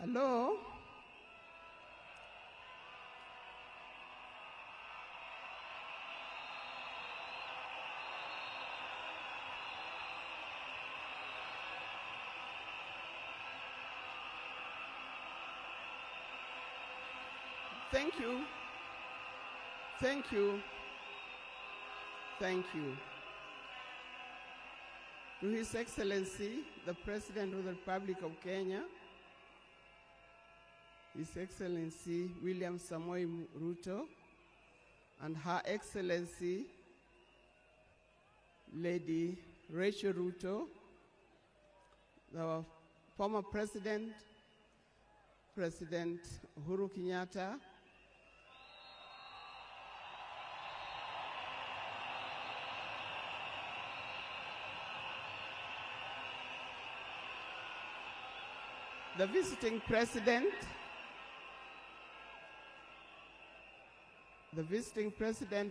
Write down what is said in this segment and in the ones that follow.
Hello? Thank you. Thank you. Thank you. To His Excellency, the President of the Republic of Kenya, His Excellency William Samoei Ruto, and Her Excellency Lady Rachel Ruto, the former President, President Uhuru Kenyatta, the visiting president,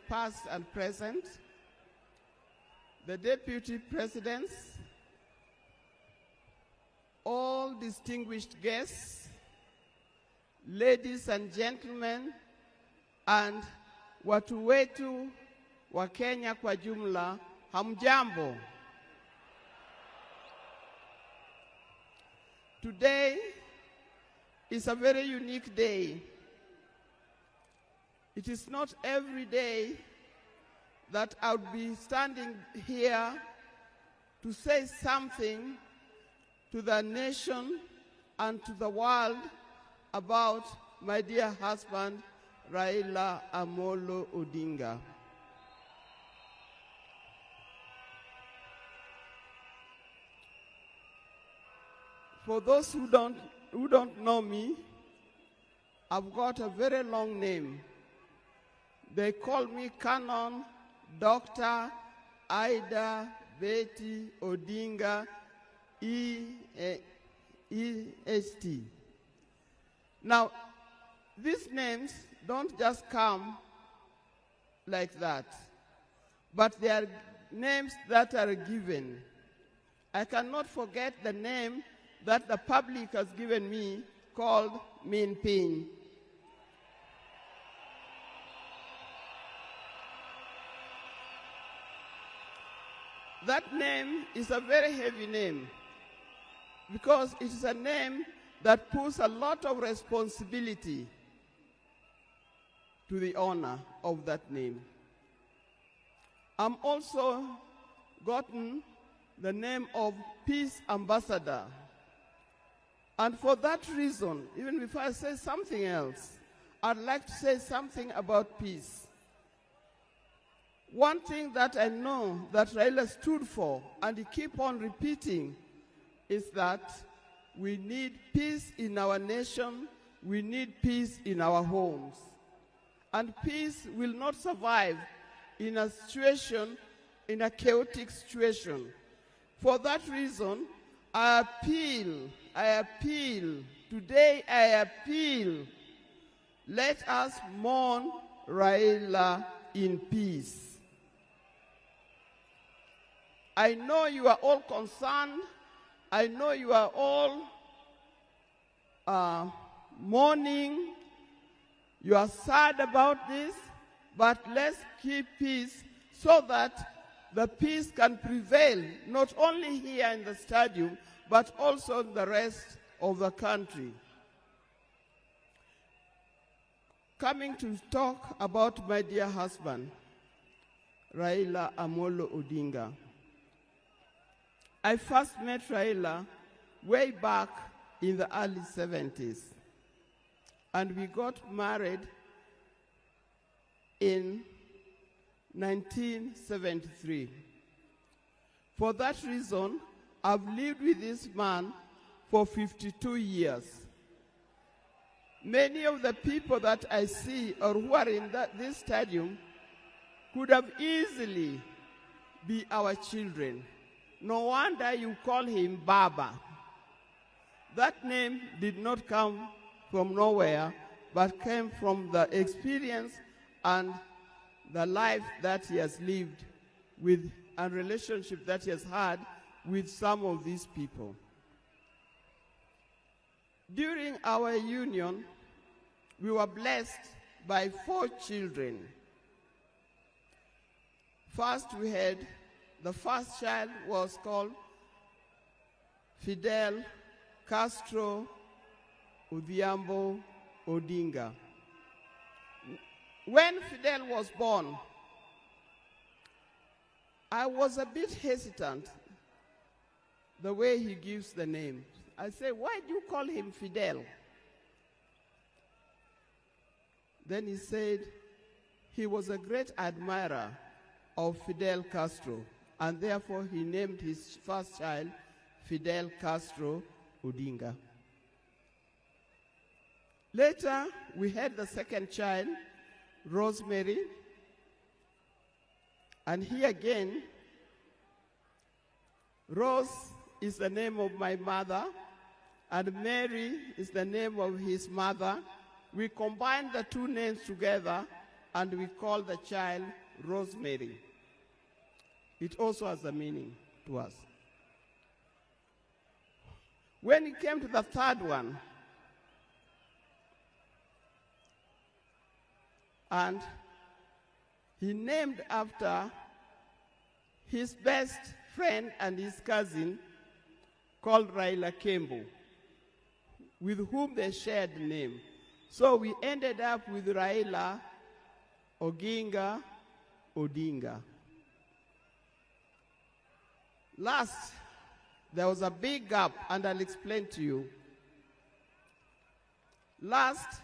past and present, the deputy presidents, all distinguished guests, ladies and gentlemen, and watu wetu wa Kenya kwa jumla, hamjambo. Today is a very unique day. It is not every day that I would be standing here to say something to the nation and to the world about my dear husband, Raila Amolo Odinga. For those who don't know me, I've got a very long name. They call me Canon Dr. Ida Betty Odinga EST. Now, these names don't just come like that, but they are names that are given. I cannot forget the name that the public has given me called Min Pin. That name is a very heavy name because it is a name that puts a lot of responsibility to the owner of that name. I'm also gotten the name of Peace Ambassador. And for that reason, even before I say something else, I'd like to say something about peace. One thing that I know that Raila stood for, and he keep on repeating, is that we need peace in our nation, we need peace in our homes. And peace will not survive in a situation, in a chaotic situation. For that reason, I appeal, today I appeal, let us mourn Raila in peace. I know you are all concerned, I know you are all mourning, you are sad about this, but let's keep peace so that the peace can prevail, not only here in the stadium, but also in the rest of the country. Coming to talk about my dear husband, Raila Amolo Odinga. I first met Raila way back in the early 70s, and we got married in 1973. For that reason, I've lived with this man for 52 years. Many of the people that I see or who are in this stadium could have easily be our children. No wonder you call him Baba. That name did not come from nowhere, but came from the experience and the life that he has lived with and relationship that he has had with some of these people. During our union, we were blessed by 4 children. First, the first child was called Fidel Castro Odhiambo Odinga. When Fidel was born, I was a bit hesitant the way he gives the name. I said, why do you call him Fidel? Then he said he was a great admirer of Fidel Castro, and therefore he named his first child Fidel Castro Odinga. Later, we had the second child, Rosemary, and here again, Rose is the name of my mother, and Mary is the name of his mother. We combined the 2 names together, and we called the child Rosemary. It also has a meaning to us. When it came to the third one, and he named after his best friend and his cousin called Raila Kembo, with whom they shared the name. So we ended up with Raila Odinga Odinga. Last, there was a big gap, and I'll explain to you. Last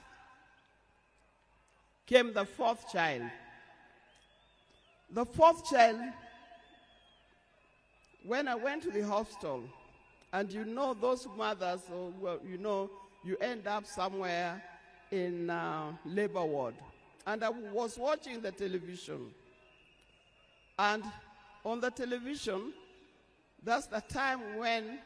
came the 4th child. The 4th child, when I went to the hospital, and you know those mothers, you end up somewhere in labor ward. And I was watching the television. And on the television, that's the time when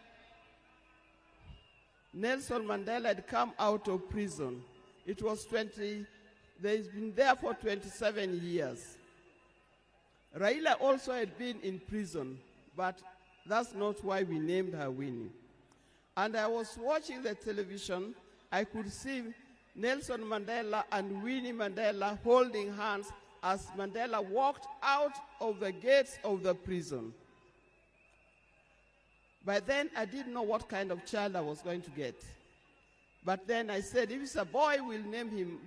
Nelson Mandela had come out of prison. It was he's been there for 27 years. Raila also had been in prison, but that's not why we named her Winnie. And I was watching the television. I could see Nelson Mandela and Winnie Mandela holding hands as Mandela walked out of the gates of the prison. By then, I didn't know what kind of child I was going to get. But then I said, if it's a boy, we'll name him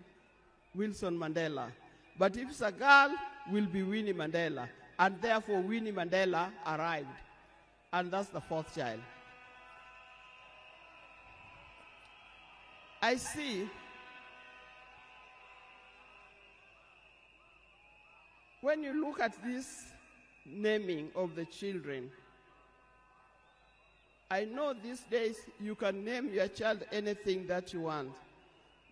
Wilson Mandela. But if it's a girl, will be Winnie Mandela. And therefore, Winnie Mandela arrived. And that's the 4th child. I see when you look at this naming of the children, I know these days you can name your child anything that you want,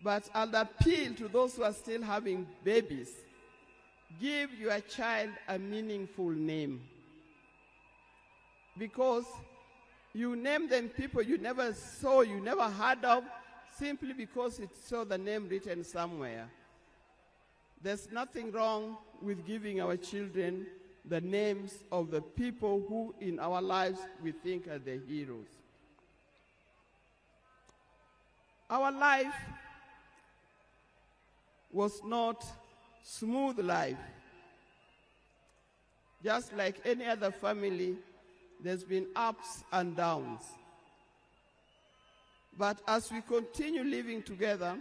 but I'll appeal to those who are still having babies. Give your child a meaningful name, because you name them people you never saw, you never heard of, simply because it saw the name written somewhere. There's nothing wrong with giving our children the names of the people who in our lives we think are the heroes. Our life was not smooth life. Just like any other family, there's been ups and downs. But as we continue living together,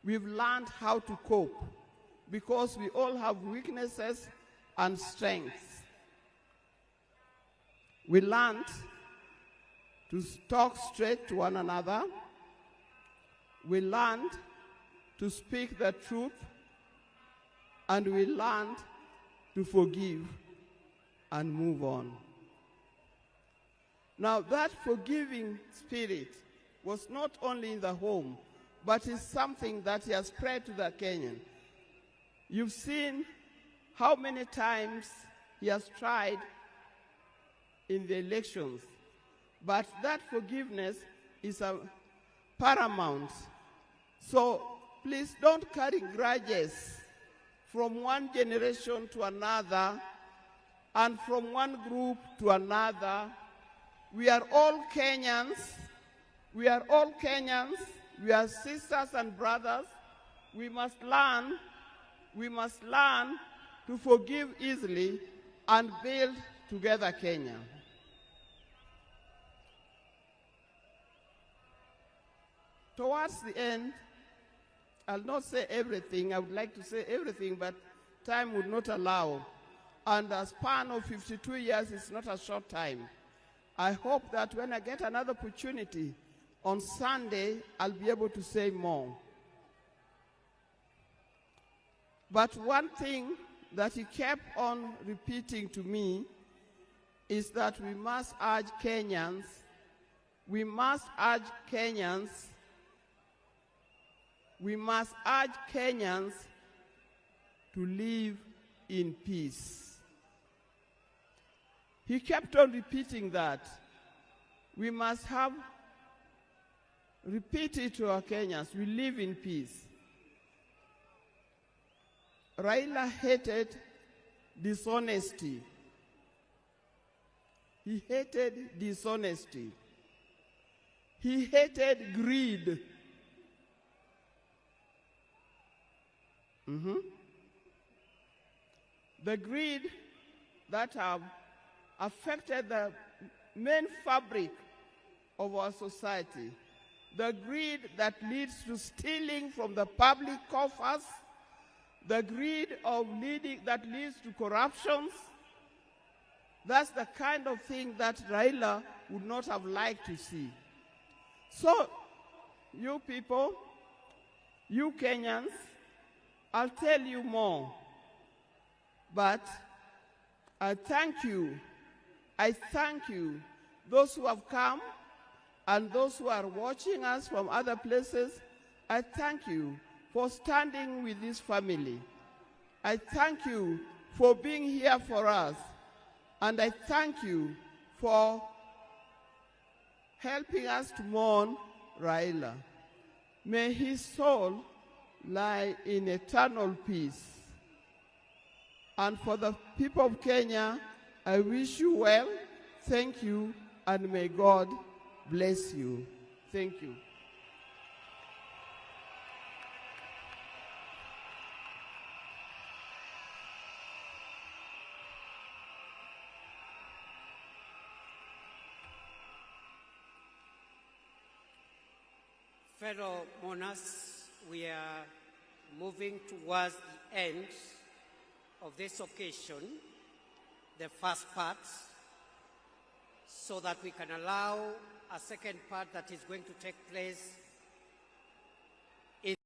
we've learned how to cope, because we all have weaknesses and strengths. We learned to talk straight to one another. We learned to speak the truth, and we learned to forgive and move on. Now, that forgiving spirit was not only in the home, but is something that has spread to the Kenyan. You've seen how many times he has tried in the elections, but that forgiveness is paramount. So please don't carry grudges from one generation to another and from one group to another. We are all Kenyans. We are all Kenyans. We are sisters and brothers. We must learn to forgive easily and build together Kenya. Towards the end, I'll not say everything. I would like to say everything, but time would not allow. And a span of 52 years is not a short time. I hope that when I get another opportunity on Sunday, I'll be able to say more. But one thing that he kept on repeating to me is that we must urge Kenyans to live in peace. He kept on repeating that. We must repeat it to our Kenyans. We live in peace. Raila hated dishonesty. He hated dishonesty. He hated greed. The greed that have affected the main fabric of our society. The greed that leads to stealing from the public coffers. The greed that leads to corruptions. That's the kind of thing that Raila would not have liked to see. So, you people, you Kenyans, I'll tell you more. But I thank you, those who have come and those who are watching us from other places. I thank you for standing with this family. I thank you for being here for us. And I thank you for helping us to mourn Raila. May his soul lie in eternal peace. And for the people of Kenya, I wish you well, thank you, and may God bless you. Thank you. Fellow mourners, we are moving towards the end of this occasion, the first part, so that we can allow a second part that is going to take place